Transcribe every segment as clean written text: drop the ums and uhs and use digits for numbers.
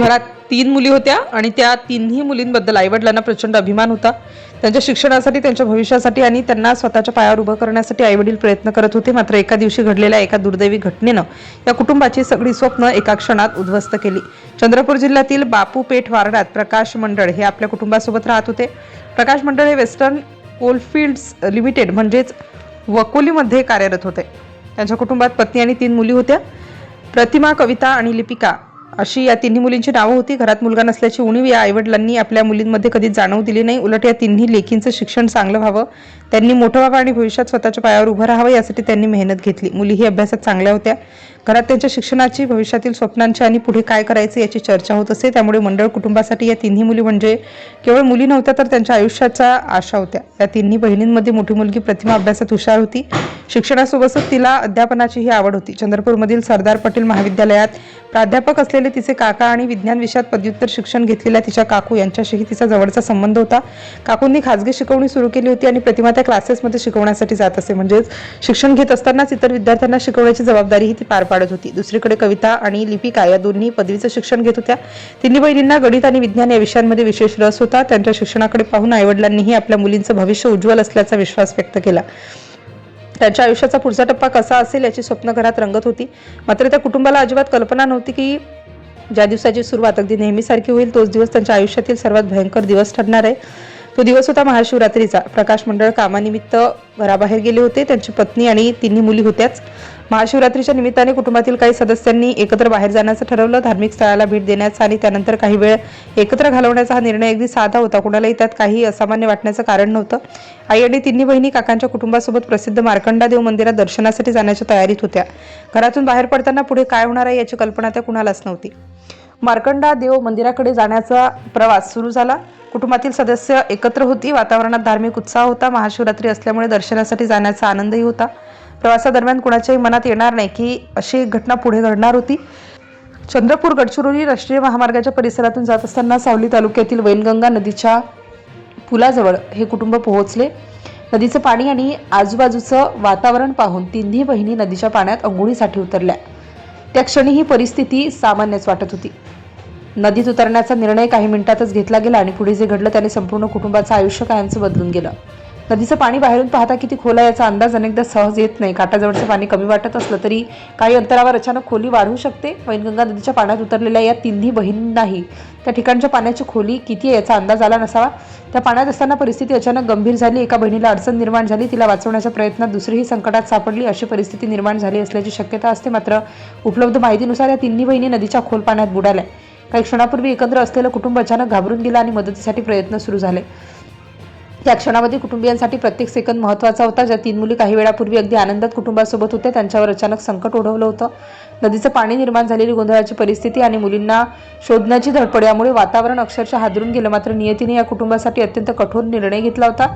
घरात 3 मुली होत्या आणि त्या तिन्ही मुलींबद्दल आईवडिलांना प्रचंड अभिमान होता. त्यांच्या शिक्षणासाठी, त्यांच्या भविष्यासाठी आणि त्यांना स्वतःच्या पायावर उभं करण्यासाठी आईवडील प्रयत्न करत होते. मात्र एका दिवशी घडलेल्या एका दुर्दैवी घटनेनं या कुटुंबाची सगळी स्वप्न एका क्षणात उद्ध्वस्त केली. चंद्रपूर जिल्ह्यातील बापूपेठ वार्डात प्रकाश मंडळ हे आपल्या कुटुंबासोबत राहत होते. प्रकाश मंडळ हे वेस्टर्न कोलफील्ड्स लिमिटेड म्हणजेच वकोलीमध्ये कार्यरत होते. त्यांच्या कुटुंबात पत्नी आणि 3 मुली होत्या. प्रतिमा, कविता आणि लिपिका अशी या तिन्ही मुलींची नावं होती. घरात मुलगा नसल्याची उणीव या आईवडिलांनी आपल्या मुलींमध्ये कधीच जाणवू दिली नाही. उलट या तिन्ही लेकींचं शिक्षण चांगलं व्हावं, त्यांनी मोठं व्हावं आणि भविष्यात स्वतःच्या पायावर उभं राहावं यासाठी त्यांनी मेहनत घेतली. मुलीही अभ्यासात चांगल्या होत्या. घरात त्यांच्या शिक्षणाची, भविष्यातील स्वप्नांची आणि पुढे काय करायचं याची चर्चा होत असे. त्यामुळे मंडळ कुटुंबासाठी या तिन्ही मुली म्हणजे केवळ मुली नव्हत्या, तर त्यांच्या आयुष्याच्या आशा होत्या. या तिन्ही बहिणींमध्ये मोठी मुलगी प्रतिमा अभ्यासात हुशार होती. शिक्षणासोबतच तिला अध्यापनाचीही आवड होती. चंद्रपूरमधील सरदार पटेल महाविद्यालयात प्राध्यापक असलेले तिचे काका आणि विज्ञान विषयात पदव्युत्तर शिक्षण घेतलेल्या तिच्या काकू यांच्याशीही तिचा जवळचा संबंध होता. काकूंनी खाजगी शिकवणी सुरू केली होती आणि प्रतिमा त्या क्लासेसमध्ये शिकवण्यासाठी जात असे. म्हणजेच शिक्षण घेत असतानाच इतर विद्यार्थ्यांना शिकवण्याची जबाबदारीही ती पार पाडत होती. दुसरीकडे कविता आणि लिपिका या दोन्ही पदवीचं शिक्षण घेत होत्या. तिन्ही बहिणींना गणित आणि विज्ञान या विषयांमध्ये विशेष रस होता. त्यांच्या शिक्षणाकडे पाहून आईवडिलांनीही आपल्या मुलींचं भविष्य उज्ज्वल असल्याचा विश्वास व्यक्त केला. त्यांच्या आयुष्याचा पुढचा टप्पा कसा असेल याची स्वप्न घरात रंगत होती. मात्र त्या कुटुंबाला अजिबात कल्पना नव्हती की ज्या दिवसाची सुरुवात अगदी नेहमीसारखी होईल तोच दिवस त्यांच्या आयुष्यातील सर्वात भयंकर दिवस ठरणार आहे. तो दिवस होता महाशिवरात्रीचा. प्रकाश मंडळ कामानिमित्त घराबाहेर गेले होते. त्यांची पत्नी आणि तिन्ही मुली होत्याच. महाशिवरात्रीच्या निमित्ताने कुटुंबातील काही सदस्यांनी एकत्र बाहेर जाण्याचं ठरवलं. धार्मिक स्थळाला भेट देण्याचा आणि त्यानंतर काही वेळ एकत्र घालवण्याचा हा निर्णय अगदी साधा होता. कुणालाही त्यात काही असामान्य वाटण्याचं कारण नव्हतं. आई आणि तिन्ही बहिणी काकांच्या कुटुंबासोबत प्रसिद्ध मार्कंडा देव मंदिरात दर्शनासाठी जाण्याच्या तयारीत होत्या. घरातून बाहेर पडताना पुढे काय होणार आहे याची कल्पना त्या कुणालाच नव्हती. मार्कंडा देव मंदिराकडे जाण्याचा प्रवास सुरू झाला. कुटुंबातील सदस्य एकत्र होती. वातावरणात धार्मिक उत्साह होता. महाशिवरात्री असल्यामुळे दर्शनासाठी जाण्याचा आनंदही होता. प्रवासादरम्यान कुणाच्याही मनात येणार नाही की अशी एक घटना पुढे घडणार होती. चंद्रपूर गडचिरोली राष्ट्रीय महामार्गाच्या परिसरातून जात असताना सावली तालुक्यातील वैनगंगा नदीच्या पुलाजवळ हे कुटुंब पोहोचले. नदीचं पाणी आणि आजूबाजूचं वातावरण पाहून तिन्ही बहिणी नदीच्या पाण्यात अंघोळीसाठी उतरल्या. त्या क्षणी ही परिस्थिती सामान्यच वाटत होती. नदीत उतरण्याचा निर्णय काही मिनिटातच घेतला गेला आणि पुढे जे घडलं त्याने संपूर्ण कुटुंबाचं आयुष्य कायमचं बदलून गेलं. नदीचं पाणी बाहेरून पाहता किती खोल आहे याचा अंदाज अनेकदा सहज येत नाही. काठाजवळचं पाणी कमी वाटत असलं तरी काही अंतरावर अचानक खोली वाढू शकते. वैनगंगा नदीच्या पाण्यात उतरलेल्या या तिन्ही बहिणींनाही त्या ठिकाणच्या पाण्याची खोली किती आहे याचा अंदाज आला नसावा. त्या पाण्यात असताना परिस्थिती अचानक गंभीर झाली. एका बहिणीला अडचण निर्माण झाली. तिला वाचवण्याच्या प्रयत्नात दुसरीही संकटात सापडली. अशी परिस्थिती निर्माण झाली असल्याची शक्यता असते. मात्र उपलब्ध माहितीनुसार या तिन्ही बहिणी नदीच्या खोल पाण्यात बुडाल्या. काही क्षणापूर्वी एकत्र असलेलं कुटुंब अचानक घाबरून गेलं आणि मदतीसाठी प्रयत्न सुरू झाले. त्या क्षणामध्ये कुटुंबियांसाठी प्रत्येक सेकंद महत्त्वाचा होता. ज्या 3 मुली काही वेळापूर्वी अगदी आनंदात कुटुंबासोबत होत्या त्यांच्यावर अचानक संकट ओढवलं होतं. नदीचं पाणी निर्माण झालेली गोंधळाची परिस्थिती आणि मुलींना शोधण्याची धडपड यामुळे वातावरण अक्षरशः हादरून गेलं. मात्र नियतीने या कुटुंबासाठी अत्यंत कठोर निर्णय घेतला होता.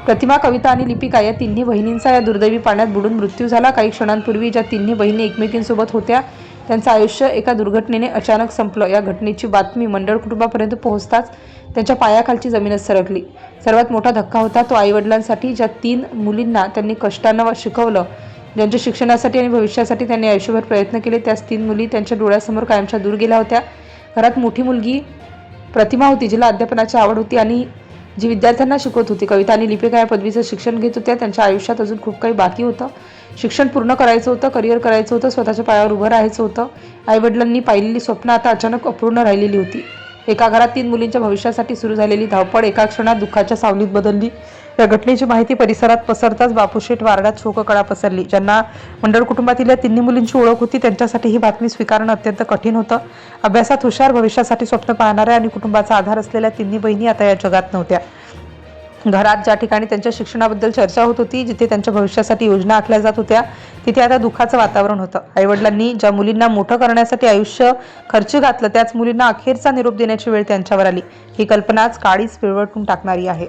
प्रतिमा, कविता आणि लिपिका या तिन्ही बहिणींचा या दुर्दैवी पाण्यात बुडून मृत्यू झाला. काही क्षणांपूर्वी ज्या तिन्ही बहिणी एकमेकींसोबत होत्या त्यांचं आयुष्य एका दुर्घटनेने अचानक संपलं. या घटनेची बातमी मंडळ कुटुंबापर्यंत पोहोचताच त्यांच्या पायाखालची जमीनच सरकली. सर्वात मोठा धक्का होता तो आईवडिलांसाठी. ज्या 3 मुलींना त्यांनी कष्टानं शिकवलं, ज्यांच्या शिक्षणासाठी आणि भविष्यासाठी त्यांनी आयुष्यभर प्रयत्न केले, त्याच 3 मुली त्यांच्या डोळ्यासमोर कायमच्या दूर गेल्या होत्या. घरात मोठी मुलगी प्रतिमा होती जिला अध्यापनाची आवड होती आणि जी विद्यार्थ्यांना शिकवत होती. कविता आणि लिपिका या पदवीचं शिक्षण घेत होत्या. त्यांच्या आयुष्यात अजून खूप काही बाकी होतं. शिक्षण पूर्ण करायचं होतं, करिअर करायचं होतं, स्वतःच्या पायावर उभं राहायचं होतं. आईवडिलांनी पाहिलेली स्वप्न आता अचानक अपूर्ण राहिलेली होती. एका घरात 3 मुलींच्या भविष्यासाठी सुरू झालेली धावपळ एका क्षणात दुःखाच्या सावलीत बदलली. या घटनेची माहिती परिसरात पसरताच बापूशेठ वार्डात शोककळा पसरली. ज्यांना मंडळ कुटुंबातील या तिन्ही मुलींची ओळख होती त्यांच्यासाठी ही बातमी स्वीकारणं अत्यंत कठीण होतं. अभ्यासात हुशार, भविष्यासाठी स्वप्न पाहणाऱ्या आणि कुटुंबाचा आधार असलेल्या तिन्ही बहिणी आता या जगात नव्हत्या. घरात ज्या ठिकाणी त्यांच्या शिक्षणाबद्दल चर्चा होत होती, जिथे त्यांच्या भविष्यासाठी योजना आखल्या जात होत्या, तिथे आता दुःखाचं वातावरण होतं. आईवडिलांनी ज्या मुलींना मोठं करण्यासाठी आयुष्य खर्च घातलं त्याच मुलींना अखेरचा निरोप देण्याची वेळ त्यांच्यावर आली. ही कल्पनाच काळीच पिळवटून टाकणारी आहे.